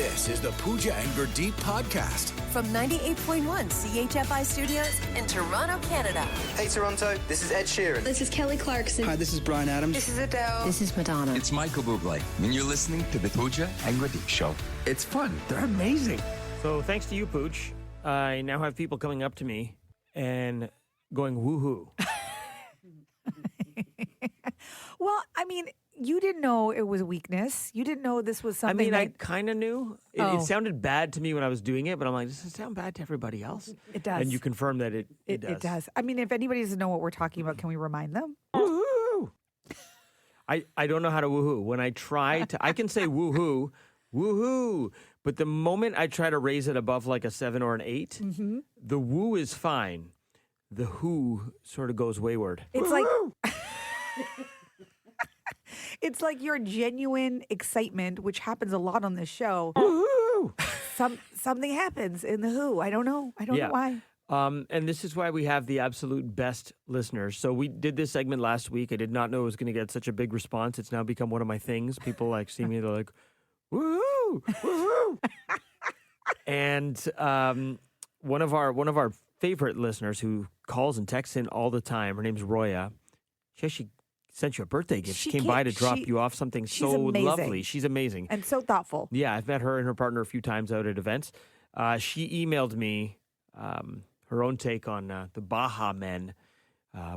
This is the Pooja and Gurdeep podcast. From 98.1 CHFI Studios in Toronto, Canada. Hey Toronto, this is Ed Sheeran. This is Kelly Clarkson. Hi, this is Bryan Adams. This is Adele. This is Madonna. It's Michael Bublé, and you're listening to the Pooja and Gurdeep Show. It's fun. They're amazing. So thanks to you, Pooch, I now have people coming up to me and going woohoo. Well, I mean, you didn't know it was weakness. You didn't know this was something. I kind of knew. It sounded bad to me when I was doing it, but I'm like, does it sound bad to everybody else? It does. And you confirmed that it does. It does. I mean, if anybody doesn't know what we're talking about, can we remind them? Woohoo! I don't know how to woohoo. When I try to, I can say woohoo, woohoo. But the moment I try to raise it above like a 7 or an 8, the woo is fine. The who sort of goes wayward. It's like it's like your genuine excitement, which happens a lot on this show. Woohoo! Something happens in the who. I don't know. I don't know why. And this is why we have the absolute best listeners. So we did this segment last week. I did not know it was going to get such a big response. It's now become one of my things. People like see me, they're like, woohoo, woohoo. And one of our favorite listeners who calls and texts in all the time, her name's Roya. She actually sent you a birthday gift. She came by to drop you off something so amazing. lovely. She's amazing. And so thoughtful. Yeah, I've met her and her partner a few times out at events. She emailed me her own take on the Baja Men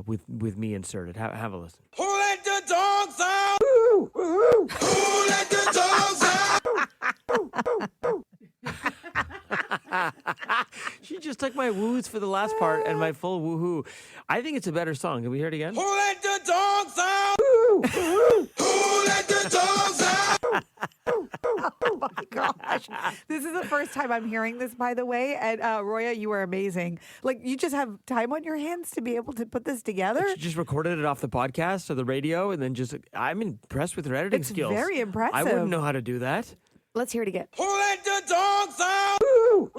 with me inserted. Have a listen. Who let the dogs out? Who let the dogs out? She just took my woos for the last part and my full woohoo. I think it's a better song. Can we hear it again? Who let the dogs out? Who let the dogs out? Oh my gosh. This is the first time I'm hearing this, by the way. And Roya, you are amazing. Like, you just have time on your hands to be able to put this together. She just recorded it off the podcast or the radio and then I'm impressed with her editing skills. It's very impressive. I wouldn't know how to do that. Let's hear it again. Who let the dogs out? Who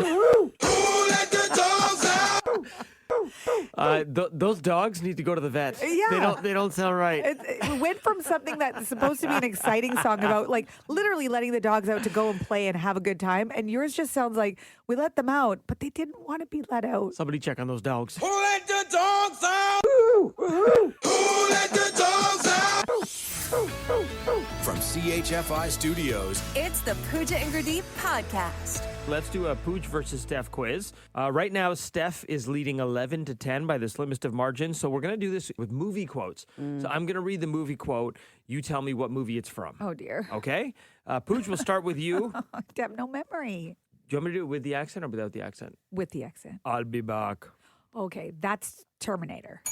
let the dogs out? Those dogs need to go to the vet. Yeah. They don't sound right. It went from something that's supposed to be an exciting song about like literally letting the dogs out to go and play and have a good time. And yours just sounds like we let them out, but they didn't want to be let out. Somebody check on those dogs. Who let the dogs out? Who let the dogs out? From CHFI Studios, It's the Pooja and Gurdeep podcast. Let's do a Pooch versus Steph quiz. Right now, Steph is leading 11-10 by the slimmest of margins. So we're going to do this with movie quotes. So I'm going to read the movie quote. You tell me what movie it's from. Oh, dear. Okay? Pooch, we'll start with you. I have no memory. Do you want me to do it with the accent or without the accent? With the accent. I'll be back. Okay, that's Terminator.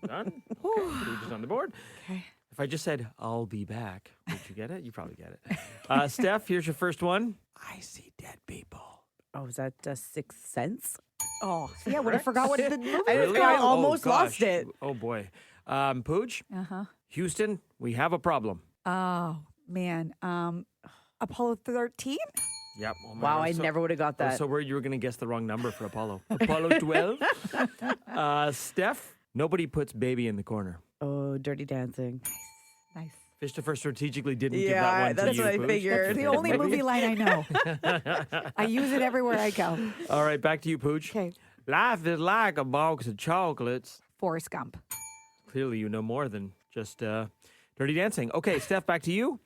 Done? Okay, Pooch is on the board. Okay. If I just said, I'll be back, would you get it? You probably get it. Steph, here's your first one. I see dead people. Oh, is that Sixth Sense? Oh, see, I would have forgot what the movie was Really? I called. almost gosh. lost it. Oh, boy. Pooch, Uh-huh. Houston, we have a problem. Oh, man. Apollo 13? Yep. Oh, man, Wow, I'm I so- never would have got I was that. so worried you were going to guess the wrong number for Apollo. Apollo 12. Steph, nobody puts baby in the corner. Oh, Dirty Dancing. Nice. Christopher strategically didn't give Yeah, that one to that's you, what I Pooch. figured. It's the only movie line I know. I use it everywhere I go. All right, back to you, Pooch. Okay. Life is like a box of chocolates. Forrest Gump. Clearly, you know more than just Dirty Dancing. Okay, Steph, back to you.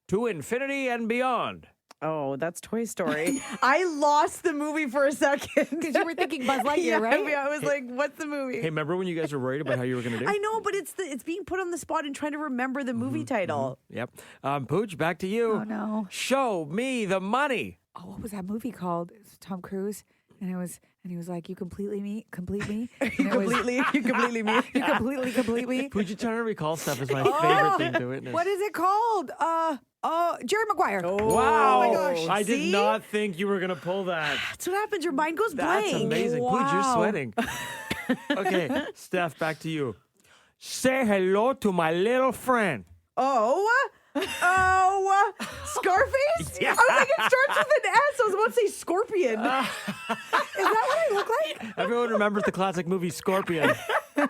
To infinity and beyond. Oh, that's Toy Story. I lost the movie for a second. Because you were thinking Buzz Lightyear, yeah, right? I was like, what's the movie? Hey, remember when you guys were worried about how you were going to do? I know, but it's being put on the spot and trying to remember the movie title. Yep. Pooch, back to you. Oh, no. Show me the money. Oh, what was that movie called? It was Tom Cruise. And he was like, you complete me. And You completely me. You completely complete me. Pooch, you trying to recall stuff is my favorite thing to witness. What is it called? Jerry Maguire. Wow. Oh my gosh. I did See? not think you were going to pull that. That's what happens. Your mind goes That's blank. amazing. Pooch, you're sweating. Okay, Steph, back to you. Say hello to my little friend. Oh, Scarface? Yeah. I was like, it starts with an S. I was about to say Scorpion. Is that what I look like? Everyone remembers the classic movie Scorpion. Yeah.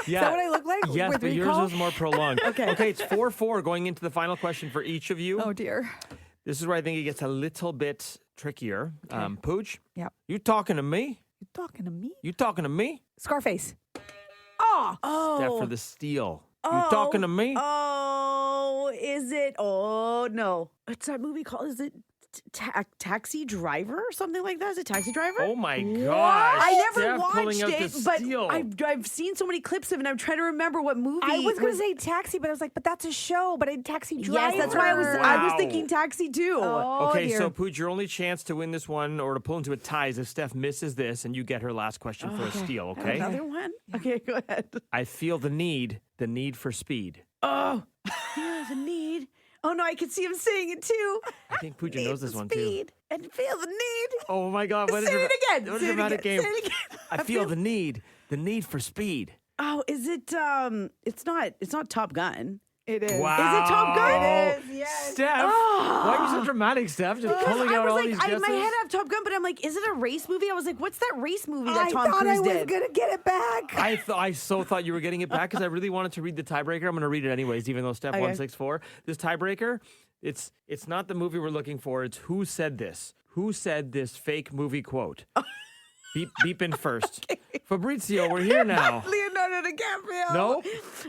Is that what I look like? Yes, With but yours recall? was more prolonged. Okay. Okay, it's 4-4 going into the final question for each of you. Oh, dear. This is where I think it gets a little bit trickier. Pooj, Yep. you talking to me? You talking to me? You talking to me? Scarface. Oh. Steph for the steal. You talking to me? Oh, is it? Oh, no. What's that movie called? Is it Taxi Driver or something like that? Is it Taxi Driver? Oh my gosh. I never Steph pulling watched out it, the but steal. I've seen so many clips of it, and I'm trying to remember what movie. I was going was- to say Taxi, but I was like, but that's a show. But in Taxi Driver. Yes, that's why I was Wow. thinking Taxi too. Oh, Okay, dear. so Pooj, your only chance to win this one or to pull into a tie is if Steph misses this and you get her last question for a steal, okay? Another one? Okay, go ahead. I feel the need for speed. Oh, feel the need. Oh no, I can see him saying it too. I think Pooja knows this one too. Speed and feel the need. Oh my God! What Say a it again. What Say a it dramatic again. game! Say it again. I feel the need for speed. Oh, is it? It's not Top Gun. It is. Wow! Is it Top Gun? It is, yes. Steph, why are you so dramatic, Steph? Just Because pulling I out was all like, these in guesses. my head I have Top Gun, but I'm like, is it a race movie? I was like, what's that race movie that I Tom thought Cruise I was did? going to get it back. I so thought you were getting it back because I really wanted to read the tiebreaker. I'm going to read it anyways, even though Steph Okay. 164. This tiebreaker, it's not the movie we're looking for. It's who said this. Who said this fake movie quote? Beep in first. Fabrizio, we're here now. Leonardo DiCaprio. No?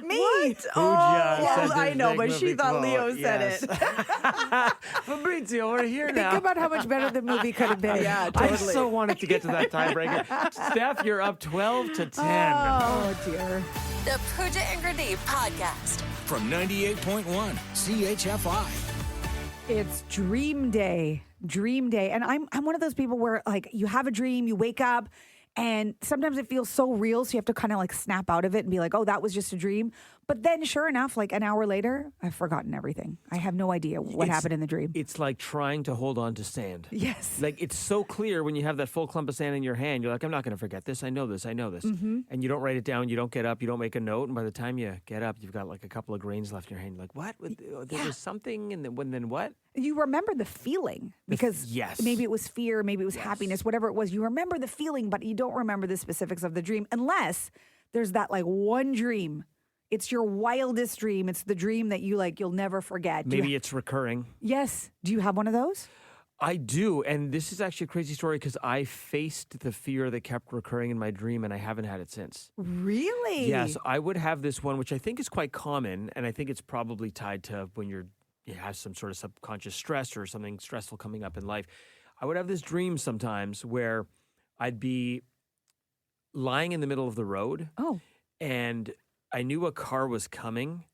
Me. What? Pooja Oh, said well, I this know, fake but she movie thought quote. Leo said Yes. it. Fabrizio, we're here Think now. about how much better the movie could have been. Yeah, I totally. so wanted to get to that tiebreaker. Steph, you're up 12 to 10. Oh, dear. The Pooja and Gurdeep podcast. From 98.1 CHFI. It's dream day. Dream day. And I'm one of those people where like you have a dream, you wake up, and sometimes it feels so real, so you have to kind of like snap out of it and be like, oh, that was just a dream. But then sure enough, like an hour later, I've forgotten everything. I have no idea what happened in the dream. It's like trying to hold on to sand. Yes. Like it's so clear when you have that full clump of sand in your hand. You're like, I'm not going to forget this. I know this. Mm-hmm. And you don't write it down. You don't get up. You don't make a note. And by the time you get up, you've got like a couple of grains left in your hand. You're like, what? There was something, and then what? You remember the feeling because yes. maybe it was fear, maybe it was happiness, whatever it was. You remember the feeling, but you don't remember the specifics of the dream unless there's that like one dream. It's your wildest dream. It's the dream that you'll never forget. Maybe it's recurring. Yes. Do you have one of those? I do. And this is actually a crazy story because I faced the fear that kept recurring in my dream and I haven't had it since. Really? Yes, I would have this one, which I think is quite common. And I think it's probably tied to when you have some sort of subconscious stress or something stressful coming up in life. I would have this dream sometimes where I'd be lying in the middle of the road. Oh. And I knew a car was coming.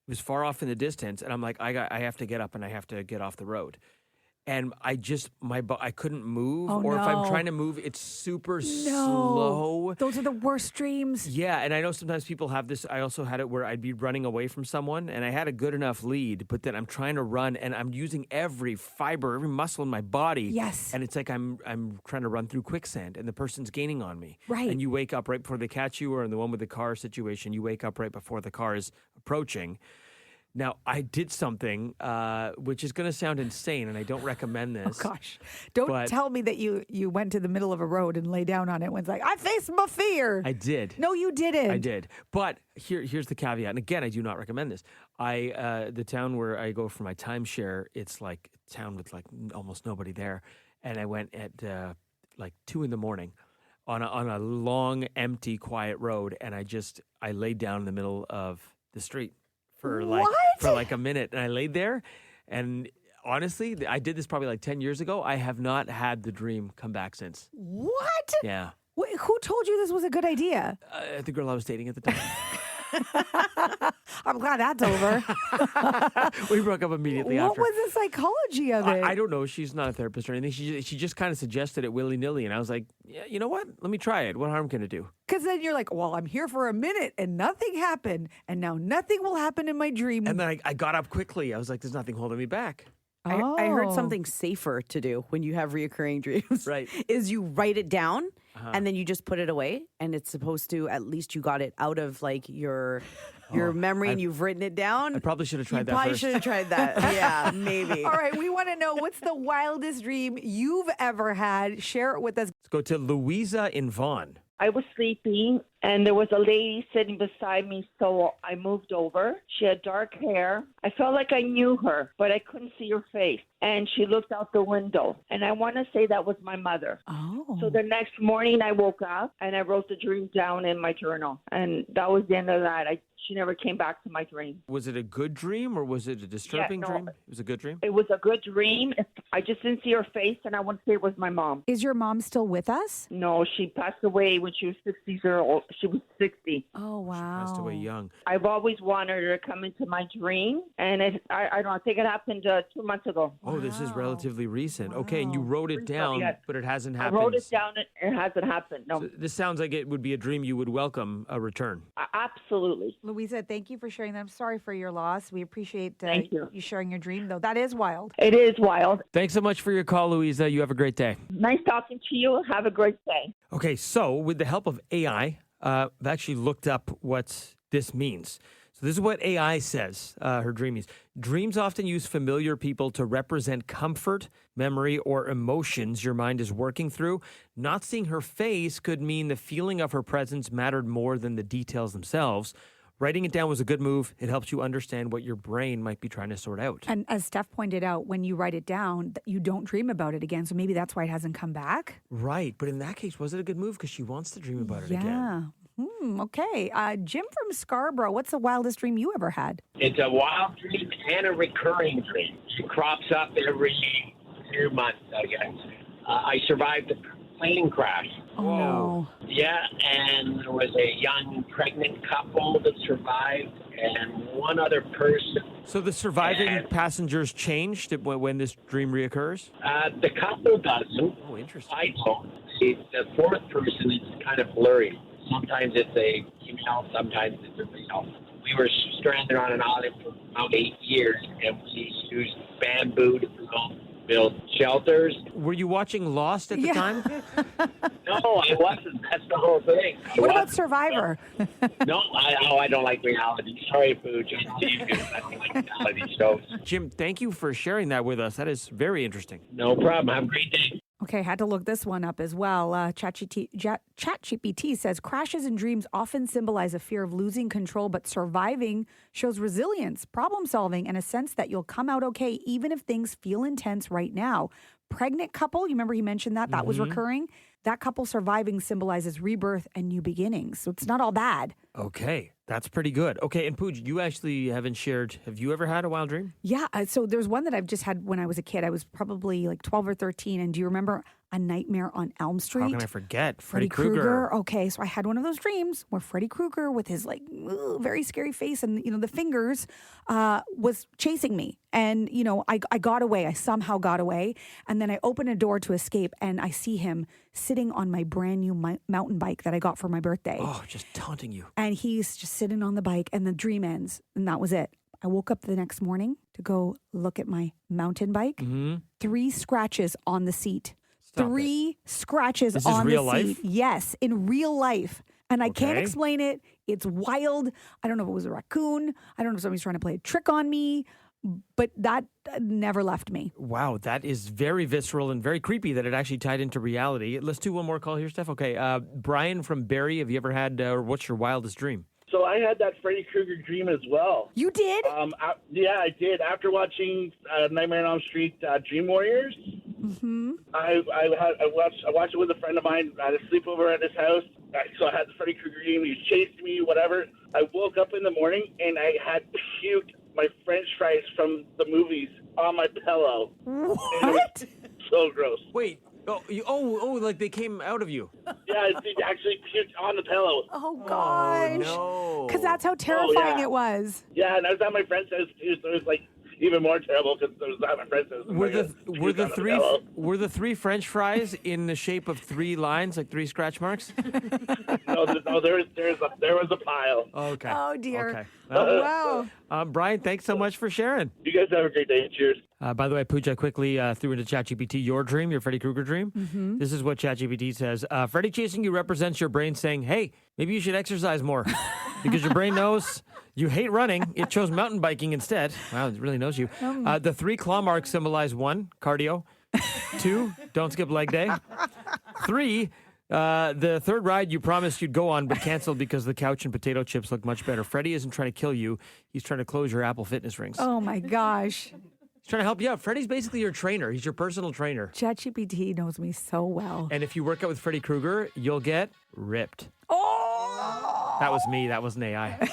It was far off in the distance, and I'm like, I have to get up and I have to get off the road. And I couldn't move, Oh, or if I'm no. trying to move, it's super No. slow. Those are the worst dreams. Yeah, and I know sometimes people have this. I also had it where I'd be running away from someone, and I had a good enough lead, but then I'm trying to run, and I'm using every fiber, every muscle in my body. Yes. And it's like I'm trying to run through quicksand, and the person's gaining on me. Right. And you wake up right before they catch you, or in the one with the car situation, you wake up right before the car is approaching. Now, I did something which is going to sound insane, and I don't recommend this. Oh, gosh. Don't But- tell me that you went to the middle of a road and lay down on it when it's like, I faced my fear. I did. No, you didn't. I did. But here's the caveat. And again, I do not recommend this. The town where I go for my timeshare, it's like a town with like almost nobody there. And I went at like 2 a.m. on a long, empty, quiet road. And I laid down in the middle of the street for like a minute. And I laid there. And honestly, I did this probably like 10 years ago. I have not had the dream come back since. What? Yeah. Wait, who told you this was a good idea? The girl I was dating at the time. I'm glad that's over. We broke up immediately What after. was the psychology of it? I don't know. She's not a therapist or anything. She just kind of suggested it willy-nilly. And I was like, yeah, you know what? Let me try it. What harm can it do? Because then you're like, well, I'm here for a minute and nothing happened. And now nothing will happen in my dream. And then I got up quickly. I was like, there's nothing holding me back. I heard Oh. something safer to do when you have reoccurring dreams. Right. Is you write it down and then you just put it away, and it's supposed to, at least you got it out of like your memory and you've written it down. I probably should have tried you that probably first. should have tried that. Yeah, maybe. All right, we want to know what's the wildest dream you've ever had. Share it with us. Let's go to Louisa in Vaughan. I was sleeping, and there was a lady sitting beside me, so I moved over. She had dark hair. I felt like I knew her, but I couldn't see her face. And she looked out the window, and I want to say that was my mother. Oh. So the next morning, I woke up, and I wrote the dream down in my journal, and that was the end of that. She never came back to my dream. Was it a good dream or was it a disturbing no. dream? It was a good dream? It was a good dream. I just didn't see her face, and I want to say it was my mom. Is your mom still with us? No, she passed away when she was 60 years old. She was 60. Oh, wow. Passed away young. I've always wanted her to come into my dream, and I don't know, I think it happened 2 months ago. Oh, this is relatively recent. Okay, and you Wow. wrote it down, Yes. but it hasn't I happened. wrote it down, and it hasn't happened. No, So this sounds like it would be a dream you would welcome a return. Absolutely. Louisa, thank you for sharing that. I'm sorry for your loss. We appreciate Thank you. sharing your dream, though. That is wild. It is wild. Thanks so much for your call, Louisa. You have a great day. Nice talking to you. Have a great day. Okay, so with the help of AI, I've actually looked up what this means. So this is what AI says her dream means. Dreams often use familiar people to represent comfort, memory, or emotions your mind is working through. Not seeing her face could mean the feeling of her presence mattered more than the details themselves. Writing it down was a good move. It helps you understand what your brain might be trying to sort out. And as Steph pointed out, when you write it down, you don't dream about it again. So maybe that's why it hasn't come back. Right, but in that case, was it a good move? Because she wants to dream about it again. Yeah. Okay. Jim from Scarborough, what's the wildest dream you ever had? It's a wild dream and a recurring dream. It crops up every few months, I guess. I survived a plane crash. Oh, no. Yeah, and there was a young pregnant couple that survived and one other person. So the surviving passengers changed when this dream reoccurs? The couple doesn't. Oh, interesting. I don't. The fourth person is kind of blurry. Sometimes it's a female, sometimes it's a male. We were stranded on an island for about 8 years, and we used bamboo to build shelters. Were you watching Lost at the time? No, I wasn't. That's the whole thing. What about Survivor? No, I don't like reality. Sorry, Pooja. You do. I don't like reality shows. Jim, thank you for sharing that with us. That is very interesting. No problem. Have a great day. Okay, had to look this one up as well. ChatGPT says crashes in dreams often symbolize a fear of losing control, but surviving shows resilience, problem solving, and a sense that you'll come out okay even if things feel intense right now. Pregnant couple, you remember he mentioned that? That was recurring. That couple surviving symbolizes rebirth and new beginnings. So it's not all bad. Okay, that's pretty good. Okay, and Pooja, you actually haven't shared. Have you ever had a wild dream? Yeah, so there's one that I've just had when I was a kid. I was probably like 12 or 13. And do you remember A Nightmare on Elm Street? How can I forget? Freddy Krueger. Okay, so I had one of those dreams where Freddy Krueger with his like very scary face and, you know, the fingers was chasing me. And, you know, I got away. I somehow got away. And then I open a door to escape and I see him sitting on my brand new mountain bike that I got for my birthday. Oh, just taunting you. And he's just sitting on the bike and the dream ends. And that was it. I woke up the next morning to go look at my mountain bike. Mm-hmm. 3 scratches on the seat. Stop 3 scratches This on is real the seat. life? Yes, in real life. And I can't Okay. explain it. It's wild. I don't know if it was a raccoon. I don't know if somebody's trying to play a trick on me. But that never left me. Wow, that is very visceral and very creepy that it actually tied into reality. Let's do one more call here, Steph. Okay, Brian from Barrie, have you ever had, what's your wildest dream? So I had that Freddy Krueger dream as well. You did? Yeah, I did. After watching Nightmare on Elm Street, Dream Warriors, I watched it with a friend of mine. I had a sleepover at his house. So I had the Freddy Krueger dream. He was chasing me, whatever. I woke up in the morning and I had puked my French fries from the movies on my pillow. What? So gross. Wait, like they came out of you. Yeah, it actually puked on the pillow. Oh, gosh. No. Because that's how terrifying yeah. it was. Yeah, and I was at my friend's house too, so it was like even more terrible because I was at my friend's house. Were the 3 French fries in the shape of 3 lines, like 3 scratch marks? No, there was a pile. Okay. Oh, dear. Okay. Wow. Brian, thanks so much for sharing. You guys have a great day. Cheers. By the way, Pooja, I quickly threw into ChatGPT your dream, your Freddy Krueger dream. Mm-hmm. This is what ChatGPT says. Freddy chasing you represents your brain saying, hey, maybe you should exercise more. Because your brain knows you hate running. It chose mountain biking instead. Wow, it really knows you. The 3 claw marks symbolize 1, cardio. 2, don't skip leg day. 3, The third ride you promised you'd go on but canceled because the couch and potato chips look much better. Freddie isn't trying to kill you. He's trying to close your Apple Fitness rings. Oh, my gosh. He's trying to help you out. Freddie's basically your trainer. He's your personal trainer. ChatGPT knows me so well. And if you work out with Freddy Krueger, you'll get ripped. Oh! That was me. That wasn't AI.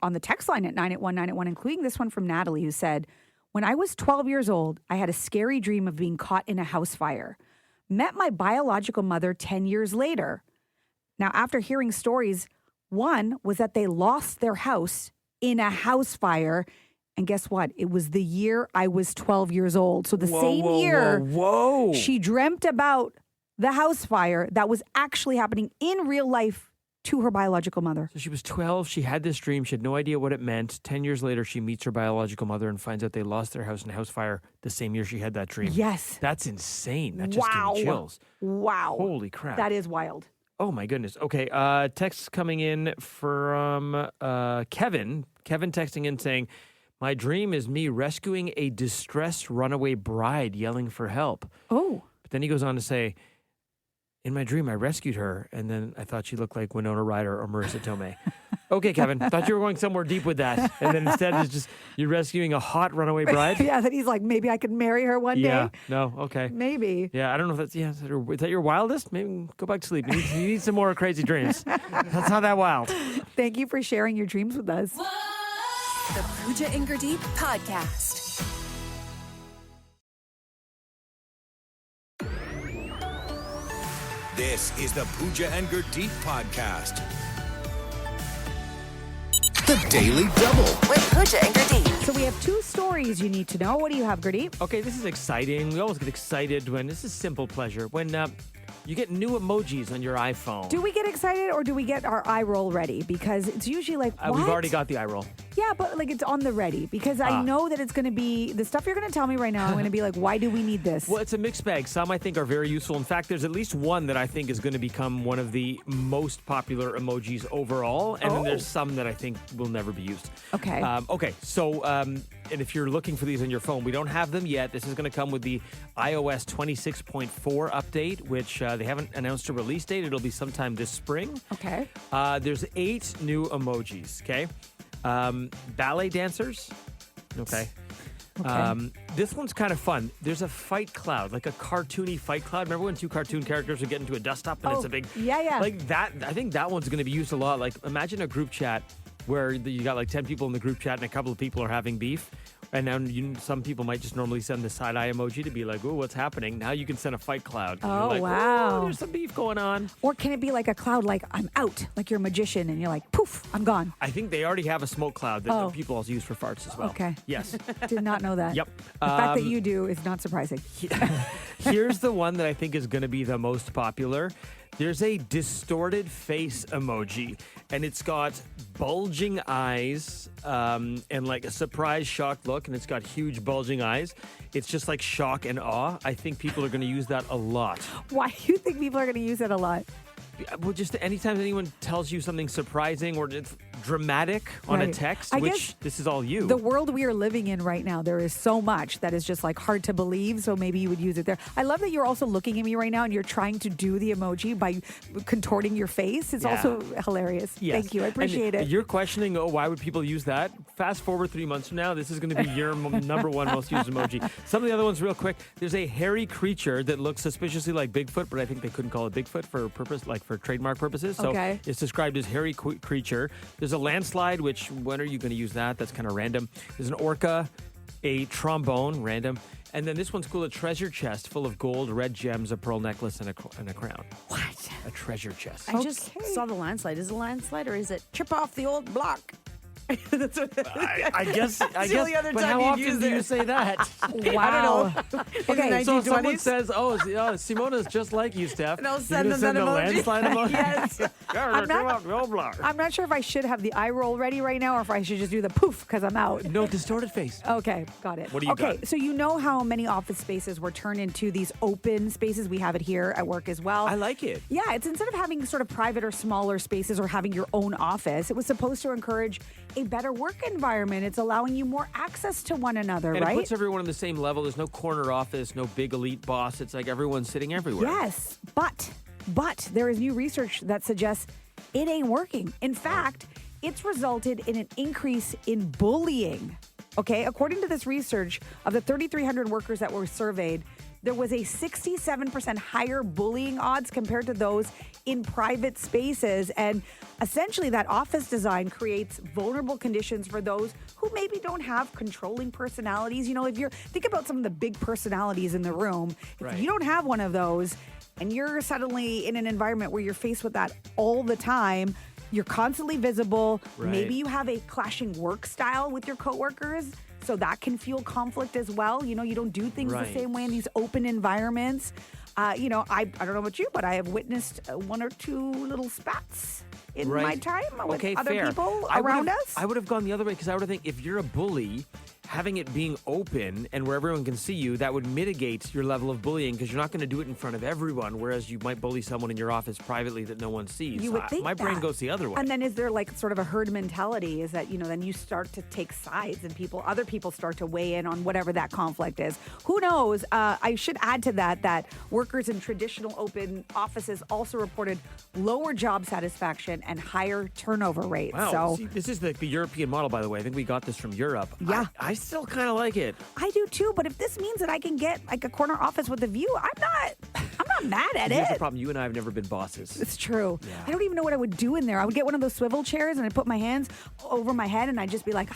On the text line at 981-981, including this one from Natalie, who said, when I was 12 years old, I had a scary dream of being caught in a house fire. Met my biological mother 10 years later. Now, after hearing stories, one was that they lost their house in a house fire. And guess what? It was the year I was 12 years old. So the same year, she dreamt about the house fire that was actually happening in real life to her biological mother. So she was 12. She had this dream. She had no idea what it meant. 10 years later, she meets her biological mother and finds out they lost their house in a house fire the same year she had that dream. Yes. That's insane. That just gave me chills. Wow. Holy crap. That is wild. Oh, my goodness. Okay. Text coming in from Kevin. Kevin texting in saying, my dream is me rescuing a distressed runaway bride yelling for help. Oh. But then he goes on to say, in my dream, I rescued her, and then I thought she looked like Winona Ryder or Marissa Tomei. Okay, Kevin, thought you were going somewhere deep with that. And then instead, it's just you're rescuing a hot runaway bride? Yeah, that he's like, maybe I could marry her one Yeah, day. no, okay. Maybe. Yeah, I don't know if that's, is that your wildest? Maybe go back to sleep. You need some more crazy dreams. That's not that wild. Thank you for sharing your dreams with us. The Pooja and Gurdeep Podcast. This is the Pooja and Gurdeep Podcast. The Daily Double. With Pooja and Gurdeep. So we have two stories you need to know. What do you have, Gurdeep? Okay, this is exciting. We always get excited when this is simple pleasure. When you get new emojis on your iPhone. Do we get excited or do we get our eye roll ready? Because it's usually like, what? We've already got the eye roll. Yeah, but like it's on the ready because I know that it's going to be the stuff you're going to tell me right now. I'm going to be like, why do we need this? Well, it's a mixed bag. Some I think are very useful. In fact, there's at least one that I think is going to become one of the most popular emojis overall. And then there's some that I think will never be used. Okay. So and if you're looking for these on your phone, we don't have them yet. This is going to come with the iOS 26.4 update, which they haven't announced a release date. It'll be sometime this spring. Okay. There's 8 new emojis, okay? Ballet dancers. Okay. This one's kind of fun. There's a fight cloud, like a cartoony fight cloud. Remember when two cartoon characters would get into a dust-up and it's a big... Yeah. Like that, I think that one's going to be used a lot. Like imagine a group chat where you got like 10 people in the group chat and a couple of people are having beef. And now some people might just normally send the side-eye emoji to be like, oh, what's happening? Now you can send a fight cloud. Oh, like, wow. Oh, there's some beef going on. Or can it be like a cloud like, I'm out, like you're a magician and you're like, poof, I'm gone. I think they already have a smoke cloud that people also use for farts as well. Okay. Yes. Did not know that. Yep. The fact that you do is not surprising. Here's the one that I think is going to be the most popular. There's a distorted face emoji, and it's got bulging eyes and like a surprised, shocked look, and it's got huge bulging eyes. It's just like shock and awe. I think people are going to use that a lot. Why do you think people are going to use it a lot? Well, just anytime anyone tells you something surprising or it's dramatic on a text, which this is all you. The world we are living in right now, there is so much that is just like hard to believe. So maybe you would use it there. I love that you're also looking at me right now and you're trying to do the emoji by contorting your face. It's also hilarious. Yes. Thank you. I appreciate it. You're questioning, why would people use that? Fast forward 3 months from now, this is going to be your number one most used emoji. Some of the other ones real quick. There's a hairy creature that looks suspiciously like Bigfoot, but I think they couldn't call it Bigfoot for purpose, like for trademark purposes. So it's described as hairy creature. There's a landslide, which when are you going to use that? That's kind of random. There's an orca, a trombone, random. And then this one's cool, a treasure chest full of gold, red gems, a pearl necklace, and a crown. What? A treasure chest. I just saw the landslide. Is it a landslide or is it chip off the old block? That's what I guess. But how often do you say that? Wow. I don't know. Okay, so if someone says, Simona's just like you, Steph. And I'll send them send that a emoji. landslide emoji. Yes. I'm not sure if I should have the eye roll ready right now or if I should just do the poof because I'm out. No, distorted face. Okay, got it. What do you got? Okay, so you know how many office spaces were turned into these open spaces? We have it here at work as well. I like it. Yeah, it's instead of having sort of private or smaller spaces or having your own office, it was supposed to encourage a better work environment. It's allowing you more access to one another, and right? it puts everyone on the same level. There's no corner office, no big elite boss. It's like everyone's sitting everywhere. Yes, but But there is new research that suggests it ain't working. In fact, it's resulted in an increase in bullying. Okay, according to this research, of the 3,300 workers that were surveyed, there was a 67% higher bullying odds compared to those in private spaces. And essentially, that office design creates vulnerable conditions for those who maybe don't have controlling personalities. You know, if you're, think about some of the big personalities in the room. If you don't have one of those and you're suddenly in an environment where you're faced with that all the time, you're constantly visible. Maybe you have a clashing work style with your coworkers. So that can fuel conflict as well. You know, you don't do things the same way in these open environments. You know, I don't know about you, but I have witnessed one or two little spats in my time with other people around us. I would have gone the other way because I would have think if you're a bully, having it being open and where everyone can see you, that would mitigate your level of bullying because you're not going to do it in front of everyone, whereas you might bully someone in your office privately that no one sees. You would think my brain goes the other way. And then is there like sort of a herd mentality? Is that, you know, then you start to take sides and other people start to weigh in on whatever that conflict is. Who knows? I should add to that workers in traditional open offices also reported lower job satisfaction and higher turnover rates. Wow. So See, this is the European model, by the way. I think we got this from Europe. Yeah. I still kind of like it. I do too, but if this means that I can get like a corner office with a view, I'm not mad at Here's it. the problem. You and I have never been bosses. It's true. Yeah. I don't even know what I would do in there. I would get one of those swivel chairs and I'd put my hands over my head and I'd just be like,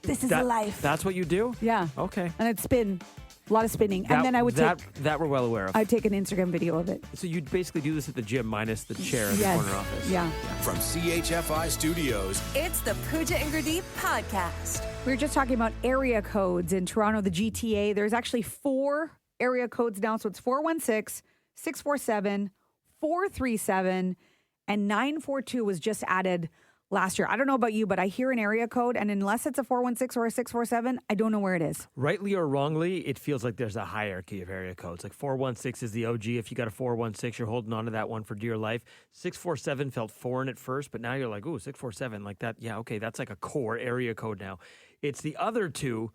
this is life. That's what you do? Yeah. Okay. And I'd spin. A lot of spinning. And then I would that we're well aware of. I'd take an Instagram video of it. So you'd basically do this at the gym minus the chair in the corner office. Yeah. From CHFI Studios, It's the Pooja and Gurdeep podcast. We were just talking about area codes in Toronto, the GTA. There's actually 4 area codes now. So it's 416, 647, 437, and 942 was just added last year. I don't know about you, but I hear an area code, and unless it's a 416 or a 647, I don't know where it is. Rightly or wrongly, it feels like there's a hierarchy of area codes. Like 416 is the OG. If you got a 416, you're holding on to that one for dear life. 647 felt foreign at first, but now you're like, ooh, 647, like that. Yeah, okay, that's like a core area code now. It's the other two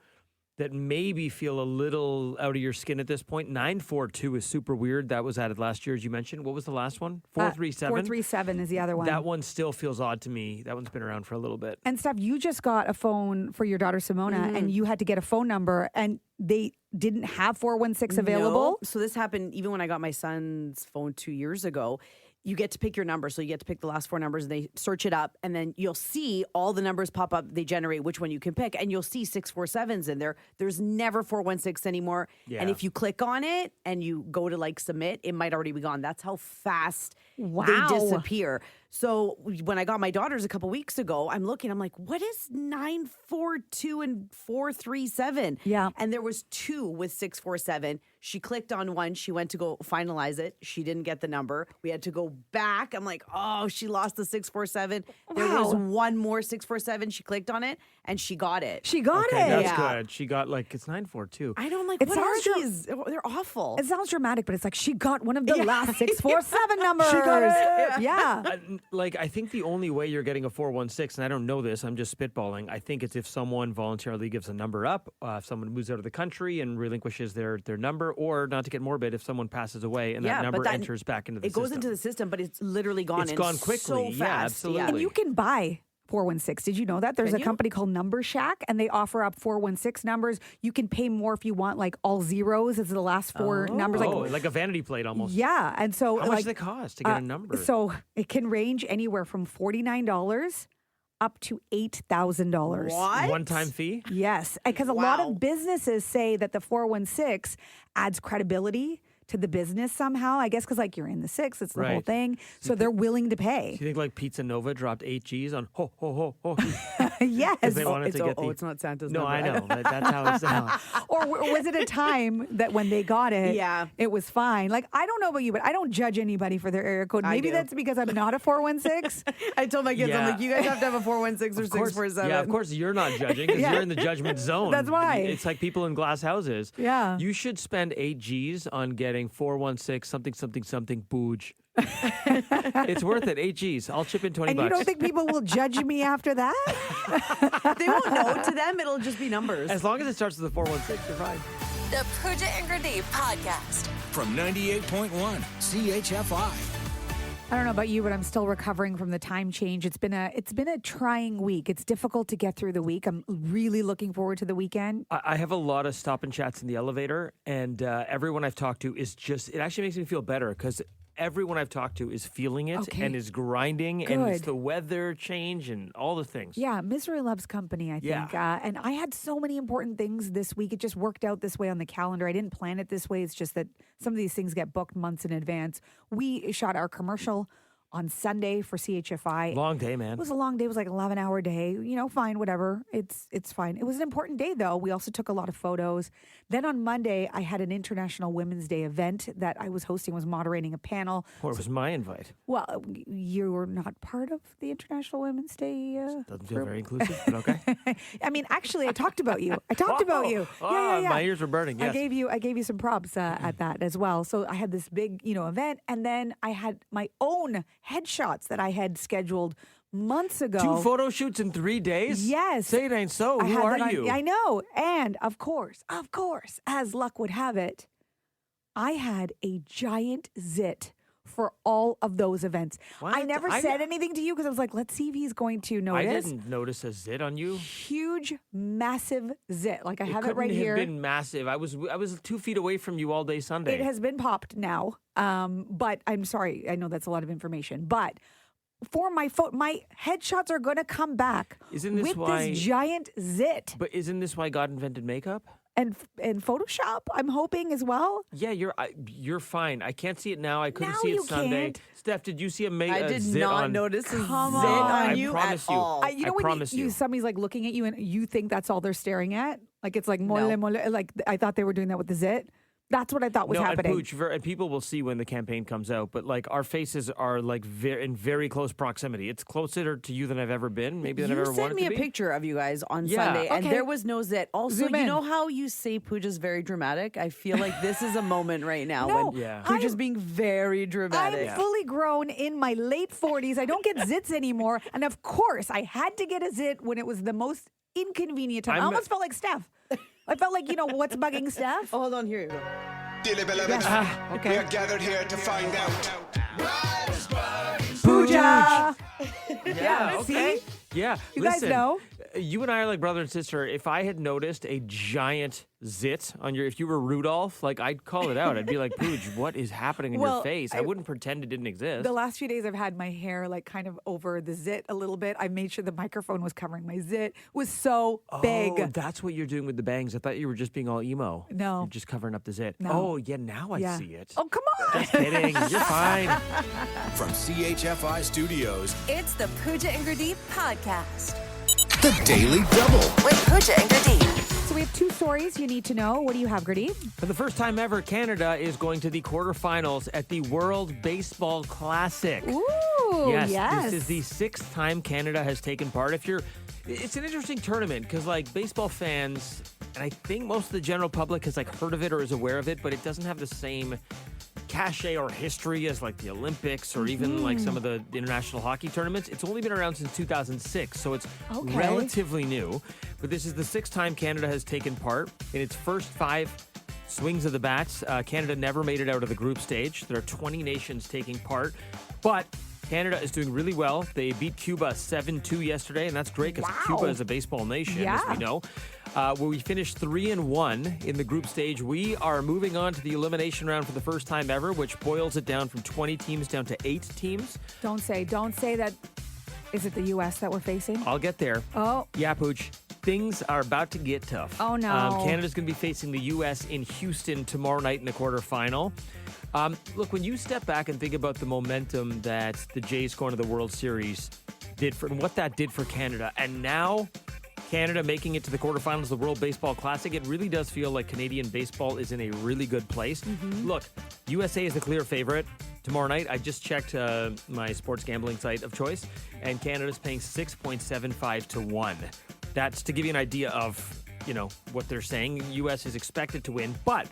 that maybe feel a little out of your skin at this point. 942 is super weird. That was added last year, as you mentioned. What was the last one? 437? 437 is the other one. That one still feels odd to me. That one's been around for a little bit. And Steph, you just got a phone for your daughter Simona, and you had to get a phone number, and they didn't have 416 available. No. So this happened even when I got my son's phone 2 years ago. You get to pick your number. So you get to pick the last 4 numbers and they search it up and then you'll see all the numbers pop up. They generate which one you can pick and you'll see 647s in there. There's never 416 anymore. Yeah. And if you click on it and you go to like submit, it might already be gone. That's how fast they disappear. So when I got my daughters a couple weeks ago, I'm looking, I'm like, what is 942 and 437? Yeah. And there was 2 with 647. She clicked on one. She went to go finalize it. She didn't get the number. We had to go back. I'm like, oh, she lost the 647. There was one more 647. She clicked on it and she got it. She got it. That's good. She got like, it's 942. I don't like, It what are sounds these? They're awful. It sounds dramatic, but it's like she got one of the last 647 numbers. She got it. Yeah. Like, I think the only way you're getting a 416, and I don't know this, I'm just spitballing, I think it's if someone voluntarily gives a number up, if someone moves out of the country and relinquishes their number, or not to get morbid, if someone passes away and that number enters back into the system. It goes into the system, but it's literally gone. It's gone quickly. So fast. Yeah, absolutely. And you can buy 416. Did you know that? There's a company called Number Shack, and they offer up 416 numbers. You can pay more if you want like all zeros as the last 4 numbers. Like a vanity plate almost. Yeah. And so how much does it cost to get a number? So it can range anywhere from $49 up to $8,000. What? One-time fee? Yes. Because a lot of businesses say that the 416 adds credibility to the business somehow. I guess because like you're in the 6, it's the whole thing. So they're willing to pay. Do you think like Pizza Nova dropped 8 G's on ho, ho, ho, ho? Yes. They wanted to get it's not Santa's No, number. I know. That's how it sounds. Or was it a time that when they got it, Yeah. it was fine? Like, I don't know about you, but I don't judge anybody for their area code. Maybe do. that's because I'm not a 416. I told my kids, I'm Yeah. like, you guys have to have a 416 or 647. Yeah, of course you're not judging because Yeah. you're in the judgment zone. That's why. It's like people in glass houses. Yeah. You should spend 8 G's on getting 416 something something something Pooja. It's worth it. 8 G's. I'll chip in 20 And bucks. you don't think people will judge me after that? They won't know. To them, it'll just be numbers. As long as it starts with a 416, you're fine. The Pooja and Gurdeep podcast. from 98.1 CHFI. I don't know about you, but I'm still recovering from the time change. It's been a trying week. It's difficult to get through the week. I'm really looking forward to the weekend. I have a lot of stop and chats in the elevator, and everyone I've talked to is it actually makes me feel better because everyone I've talked to is feeling it and is grinding, and it's the weather change and all the things. Yeah, misery loves company, I think. And I had so many important things this week. It just worked out this way on the calendar. I didn't plan it this way. It's just that some of these things get booked months in advance. We shot our commercial on Sunday for CHFI. Long day, man. It was a long day. It was like an 11-hour day. Fine, whatever. It's fine. It was an important day, though. We also took a lot of photos. Then on Monday, I had an International Women's Day event that I was hosting, was moderating a panel. Or it was my invite. Well, you were not part of the International Women's Day. Doesn't feel very inclusive, but okay. I mean, actually, I talked about you. About you. Yeah. My ears were burning, yes. I gave you some props at that as well. So I had this big, event, and then I had my own headshots that I had scheduled months ago. 2 photo shoots in 3 days? Yes. Say it ain't so. Who are you? I know. And of course, as luck would have it, I had a giant zit for all of those events. What? I never said anything to you because I was like, let's see if he's going to notice. I didn't notice a zit on you. Huge, massive zit. Like I have it right here. It here. couldn't have been massive. I was 2 feet away from you all day Sunday. It has been popped now. But I'm sorry. I know that's a lot of information. But for my headshots are going to come back Isn't this with why, this giant zit. But isn't this why God invented makeup? And Photoshop, I'm hoping as well. Yeah, you're fine. I can't see it now. I couldn't see it you Sunday. Can't. Steph, did you see a I did zit not on? notice a zit Come on on. you I promise at you. all. You know I when promise you. somebody's like looking at you and you think that's all they're staring at? Like it's like mole, mole. Like I thought they were doing that with the zit. That's what I thought was happening. And Pooch, and people will see when the campaign comes out, but like our faces are like in very close proximity. It's closer to you than I've ever been, maybe than I've ever wanted to be. You sent me a picture of you guys on Yeah. Sunday, and Okay. there was no zit. Also, Zoom you in. know how you say Pooja's very dramatic? I feel like this is a moment right now No, when Yeah. Pooja's being very dramatic. I'm fully grown in my late 40s. I don't get zits anymore. And of course, I had to get a zit when it was the most inconvenient time. I almost felt like Steph. I felt like, what's bugging Steph? Oh, hold on, here you go. Dearly beloved, we are gathered here to find out. Pooja! Yeah, okay. See? Yeah, You listen, guys know? You and I are like brother and sister. If I had noticed a giant zit on if you were Rudolph, like I'd call it out. I'd be like, Pooj, what is happening in your face? I wouldn't pretend it didn't exist. The last few days I've had my hair like kind of over the zit a little bit. I made sure the microphone was covering my zit. It was so big. Oh, that's what you're doing with the bangs. I thought you were just being all emo. No. You're just covering up the zit. No. Oh, yeah, now I Yeah. see it. Oh, come on. Just kidding. You're fine. From CHFI Studios, It's the Pooja and Gurdeep podcast the Daily Double. with Pooja and Gurdeep. So we have 2 stories you need to know. What do you have, Gurdeep? For the first time ever, Canada is going to the quarterfinals at the World Baseball Classic. Ooh, yes. This is the 6th time Canada has taken part. It's an interesting tournament because like baseball fans, and I think most of the general public has like heard of it or is aware of it, but it doesn't have the same cachet or history as like the Olympics or even like some of the international hockey tournaments. It's only been around since 2006, so it's relatively new. But this is the 6th time Canada has taken part. In its first 5 swings of the bats, Canada never made it out of the group stage. There are 20 nations taking part, but Canada is doing really well. They beat Cuba 7-2 yesterday, and that's great because Cuba is a baseball nation, as we know. Where we finished 3-1 in the group stage. We are moving on to the elimination round for the first time ever, which boils it down from 20 teams down to 8 teams. Don't say that. Is it the U.S. that we're facing? I'll get there. Oh. Yeah, Pooch. Things are about to get tough. Oh, no. Canada's going to be facing the U.S. in Houston tomorrow night in the quarterfinal. Look, when you step back and think about the momentum that the Jays going to the World Series did for, and what that did for Canada, and now Canada making it to the quarterfinals of the World Baseball Classic, it really does feel like Canadian baseball is in a really good place. Look, USA is the clear favorite. Tomorrow night, I just checked my sports gambling site of choice, and Canada's paying 6.75 to 1. That's to give you an idea of, what they're saying. U.S. is expected to win, but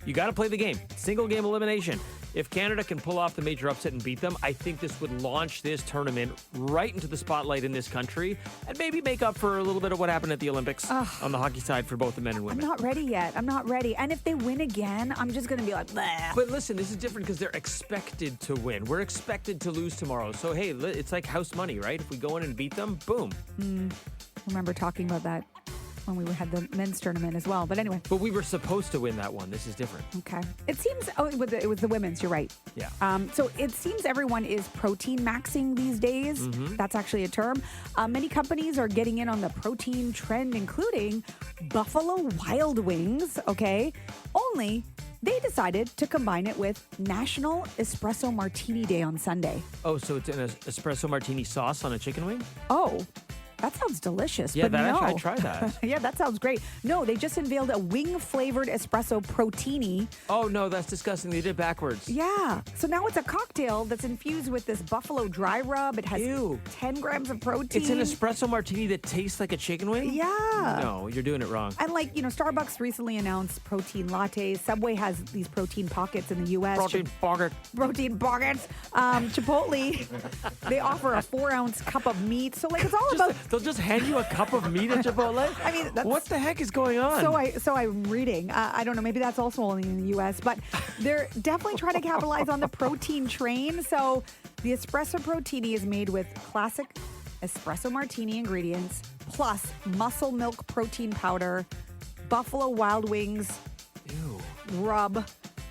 you got to play the game. Single game elimination. if Canada can pull off the major upset and beat them, I think this would launch this tournament right into the spotlight in this country and maybe make up for a little bit of what happened at the Olympics on the hockey side for both the men and women. I'm not ready yet. I'm not ready. And if they win again, I'm just going to be like, bleh. But listen, this is different because they're expected to win. We're expected to lose tomorrow. So, hey, it's like house money, right? If we go in and beat them, boom. Remember talking about that when we had the men's tournament as well. But anyway. But we were supposed to win that one. This is different. Okay. It seems, it was the women's, you're right. Yeah. So it seems everyone is protein maxing these days. That's actually a term. Many companies are getting in on the protein trend, including Buffalo Wild Wings, okay? Only they decided to combine it with National Espresso Martini Day on Sunday. Oh, so it's an espresso martini sauce on a chicken wing? Oh, that sounds delicious. Yeah, but no. actually, I'd try that. Yeah, that sounds great. No, they just unveiled a wing-flavored espresso protini. Oh, no, that's disgusting. They did it backwards. Yeah. So now it's a cocktail that's infused with this buffalo dry rub. It has Ew. 10 grams of protein. It's an espresso martini that tastes like a chicken wing? Yeah. No, you're doing it wrong. And Starbucks recently announced protein lattes. Subway has these protein pockets in the U.S. Protein pocket. Protein pockets. Chipotle, they offer a 4-ounce cup of meat. So it's all about... They'll just hand you a cup of meat at Chipotle? I mean, what the heck is going on? So I'm reading. I don't know. Maybe that's also only in the U.S., but they're definitely trying to capitalize on the protein train. So the espresso protini is made with classic espresso martini ingredients plus muscle milk protein powder, Buffalo Wild Wings rub.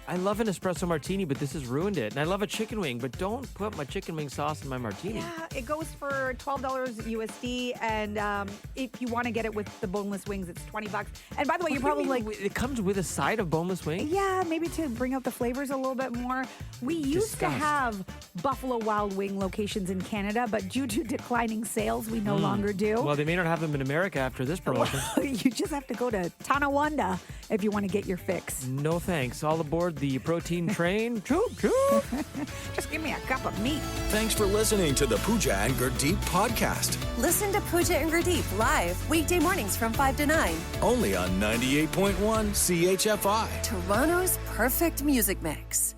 I love an espresso martini, but this has ruined it. And I love a chicken wing, but don't put my chicken wing sauce in my martini. Yeah, it goes for $12 USD, and if you want to get it with the boneless wings, it's $20. And by the way, you're probably like... It comes with a side of boneless wings? Yeah, maybe to bring out the flavors a little bit more. We used to have Buffalo Wild Wing locations in Canada, but due to declining sales, we no longer do. Well, they may not have them in America after this promotion. You just have to go to Tonawanda if you want to get your fix. No thanks. All aboard the protein train. Choop, choop. Just give me a cup of meat. Thanks for listening to the Pooja and Gurdeep podcast. Listen to Pooja and Gurdeep live weekday mornings from 5 to 9. Only on 98.1 CHFI. Toronto's perfect music mix.